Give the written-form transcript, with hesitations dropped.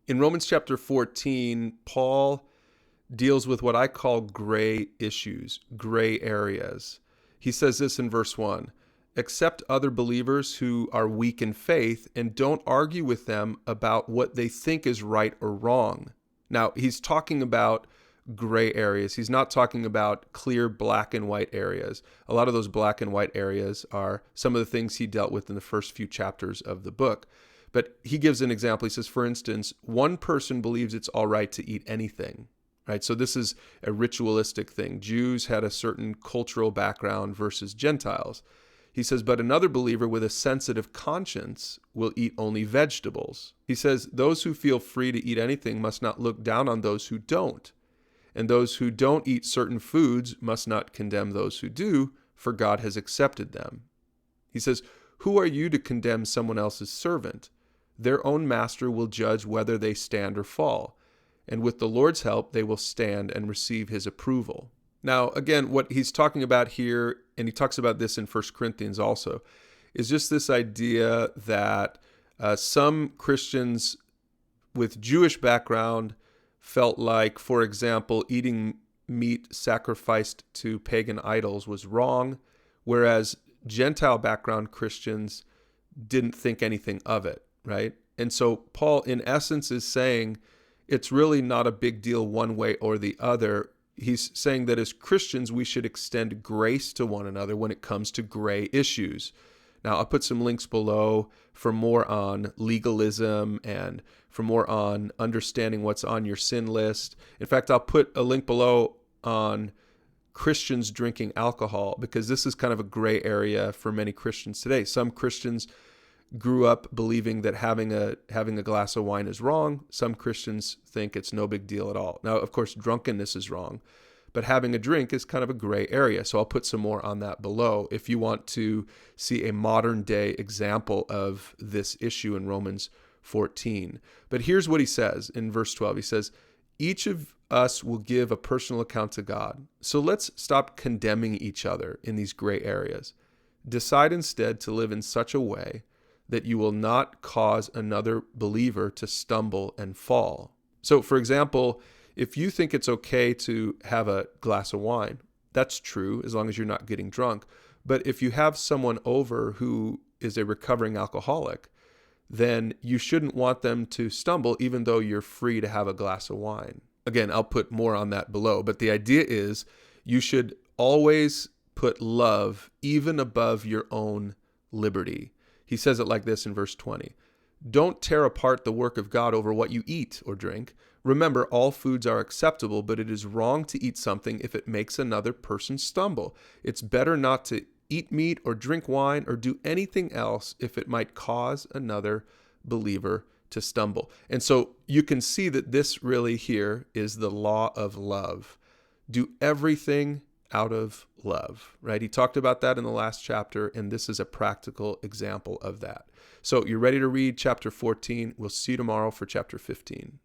In Romans chapter 14, Paul deals with what I call gray issues, gray areas. He says this in verse 1: accept other believers who are weak in faith and don't argue with them about what they think is right or wrong. Now, he's talking about gray areas. He's not talking about clear black and white areas. A lot of those black and white areas are some of the things he dealt with in the first few chapters of the book. But he gives an example. He says, for instance, one person believes it's all right to eat anything. Right? So this is a ritualistic thing. Jews had a certain cultural background versus Gentiles. He says, but another believer with a sensitive conscience will eat only vegetables. He says, those who feel free to eat anything must not look down on those who don't. And those who don't eat certain foods must not condemn those who do, for God has accepted them. He says, who are you to condemn someone else's servant? Their own master will judge whether they stand or fall. And with the Lord's help, they will stand and receive his approval. Now, again, what he's talking about here, and he talks about this in 1 Corinthians also, is just this idea that some Christians with Jewish background felt like, for example, eating meat sacrificed to pagan idols was wrong, whereas Gentile background Christians didn't think anything of it, right? And so Paul, in essence, is saying, it's really not a big deal one way or the other. He's saying that as Christians, we should extend grace to one another when it comes to gray issues. Now, I'll put some links below for more on legalism and for more on understanding what's on your sin list. In fact, I'll put a link below on Christians drinking alcohol, because this is kind of a gray area for many Christians today. Some Christians grew up believing that having a glass of wine is wrong. Some Christians think it's no big deal at all. Now, of course, drunkenness is wrong, but having a drink is kind of a gray area. So I'll put some more on that below if you want to see a modern day example of this issue in Romans 14. But here's what he says in verse 12. He says, each of us will give a personal account to God. So let's stop condemning each other in these gray areas. Decide instead to live in such a way that you will not cause another believer to stumble and fall. So, for example, if you think it's okay to have a glass of wine, that's true as long as you're not getting drunk. But if you have someone over who is a recovering alcoholic, then you shouldn't want them to stumble even though you're free to have a glass of wine. Again, I'll put more on that below. But the idea is you should always put love even above your own liberty. He says it like this in verse 20. Don't tear apart the work of God over what you eat or drink. Remember, all foods are acceptable, but it is wrong to eat something if it makes another person stumble. It's better not to eat meat or drink wine or do anything else if it might cause another believer to stumble. And so you can see that this really here is the law of love. Do everything out of love, right? He talked about that in the last chapter, and this is a practical example of that. So you're ready to read chapter 14. We'll see you tomorrow for chapter 15.